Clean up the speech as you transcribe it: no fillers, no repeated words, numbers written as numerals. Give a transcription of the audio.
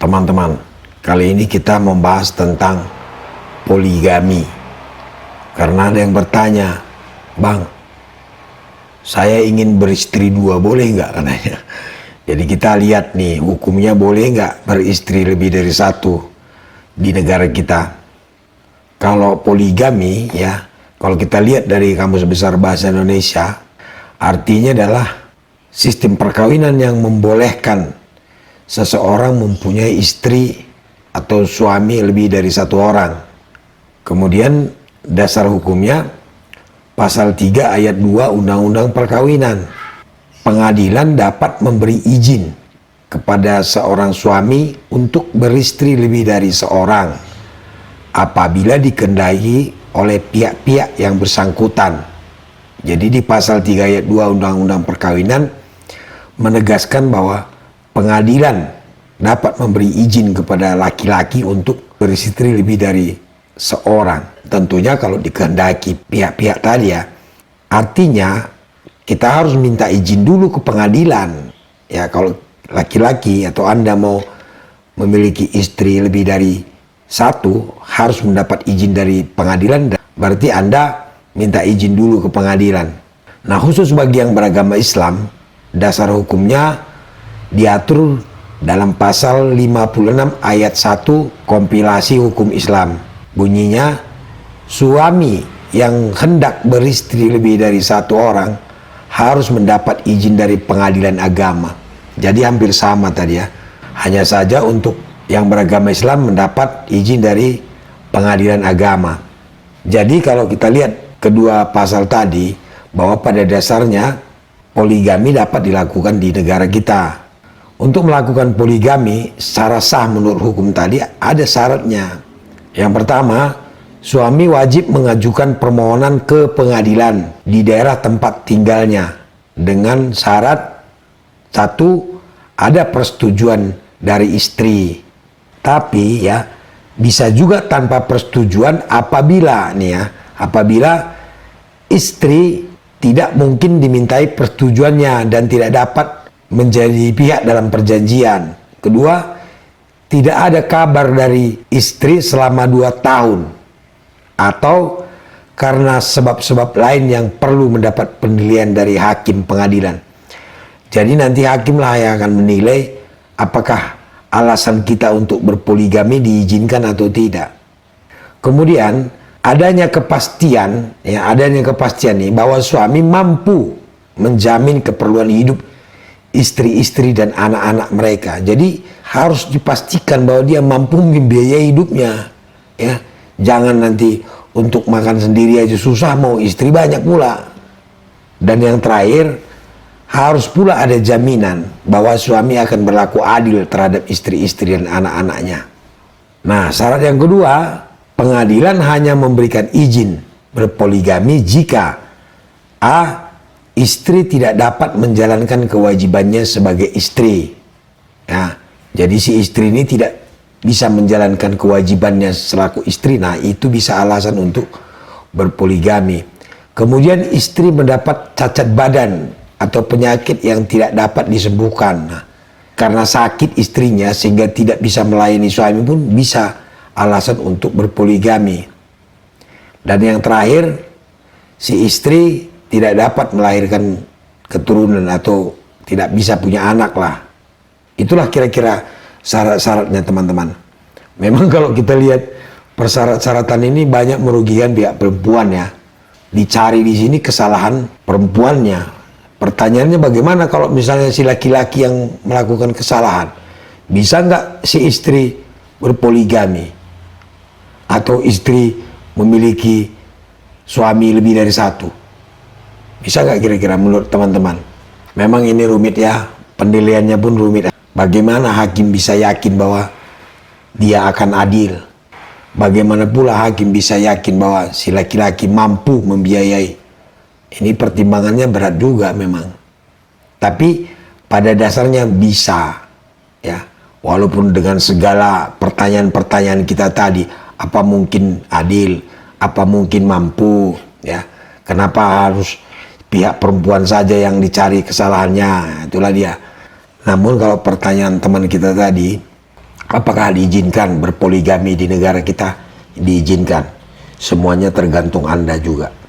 Teman-teman, kali ini kita membahas tentang poligami. Karena ada yang bertanya, Bang, saya ingin beristri 2, boleh nggak katanya. Jadi kita lihat nih, hukumnya boleh nggak beristri lebih dari 1 di negara kita. Kalau poligami ya, kalau kita lihat dari Kamus Besar Bahasa Indonesia, artinya adalah sistem perkawinan yang membolehkan seseorang mempunyai istri atau suami lebih dari 1 orang. Kemudian dasar hukumnya pasal 3 ayat 2 Undang-Undang Perkawinan. Pengadilan dapat memberi izin kepada seorang suami untuk beristri lebih dari seorang apabila dikehendaki oleh pihak-pihak yang bersangkutan. Jadi di pasal 3 ayat 2 Undang-Undang Perkawinan menegaskan bahwa pengadilan dapat memberi izin kepada laki-laki untuk beristri lebih dari seorang. Tentunya kalau dikehendaki pihak-pihak tadi ya. Artinya kita harus minta izin dulu ke pengadilan. Ya, kalau laki-laki atau Anda mau memiliki istri lebih dari 1 harus mendapat izin dari pengadilan. Berarti Anda minta izin dulu ke pengadilan. Nah, khusus bagi yang beragama Islam, dasar hukumnya diatur dalam pasal 56 ayat 1 kompilasi hukum Islam. Bunyinya, suami yang hendak beristri lebih dari 1 orang harus mendapat izin dari pengadilan agama. Jadi hampir sama tadi ya. Hanya saja untuk yang beragama Islam mendapat izin dari pengadilan agama. Jadi kalau kita lihat kedua pasal tadi, bahwa pada dasarnya poligami dapat dilakukan di negara kita. Untuk melakukan poligami secara sah menurut hukum tadi ada syaratnya. Yang pertama, suami wajib mengajukan permohonan ke pengadilan di daerah tempat tinggalnya dengan syarat 1, ada persetujuan dari istri. Tapi ya bisa juga tanpa persetujuan apabila istri tidak mungkin dimintai persetujuannya dan tidak dapat menjadi pihak dalam perjanjian. Kedua, tidak ada kabar dari istri selama 2 tahun. Atau karena sebab-sebab lain yang perlu mendapat penilaian dari hakim pengadilan. Jadi nanti hakimlah yang akan menilai apakah alasan kita untuk berpoligami diizinkan atau tidak. Kemudian adanya kepastian nih bahwa suami mampu menjamin keperluan hidup istri-istri dan anak-anak mereka. Jadi harus dipastikan bahwa dia mampu membiayai hidupnya. Ya, jangan nanti untuk makan sendiri aja susah, mau istri banyak pula. Dan yang terakhir, harus pula ada jaminan bahwa suami akan berlaku adil terhadap istri-istri dan anak-anaknya. Nah, syarat yang kedua, pengadilan hanya memberikan izin berpoligami jika A, istri tidak dapat menjalankan kewajibannya sebagai istri. Ya, jadi si istri ini tidak bisa menjalankan kewajibannya selaku istri. Nah, itu bisa alasan untuk berpoligami. Kemudian istri mendapat cacat badan atau penyakit yang tidak dapat disembuhkan. Nah, karena sakit istrinya sehingga tidak bisa melayani suami pun bisa alasan untuk berpoligami. Dan yang terakhir, si istri tidak dapat melahirkan keturunan atau tidak bisa punya anak lah. Itulah kira-kira syarat-syaratnya teman-teman. Memang kalau kita lihat persyarat-syaratan ini banyak merugikan pihak perempuan ya. Dicari di sini kesalahan perempuannya. Pertanyaannya bagaimana kalau misalnya si laki-laki yang melakukan kesalahan? Bisa nggak si istri berpoligami? Atau istri memiliki suami lebih dari 1? Bisa nggak kira-kira menurut teman-teman? Memang ini rumit ya, penilaiannya pun rumit. Bagaimana hakim bisa yakin bahwa dia akan adil? Bagaimana pula hakim bisa yakin bahwa si laki-laki mampu membiayai? Ini pertimbangannya berat juga memang. Tapi pada dasarnya bisa, ya. Walaupun dengan segala pertanyaan-pertanyaan kita tadi, apa mungkin adil? Apa mungkin mampu? Ya, kenapa harus pihak perempuan saja yang dicari kesalahannya? Itulah dia. Namun kalau pertanyaan teman kita tadi, Apakah diizinkan berpoligami di negara kita? Diizinkan. Semuanya tergantung Anda juga.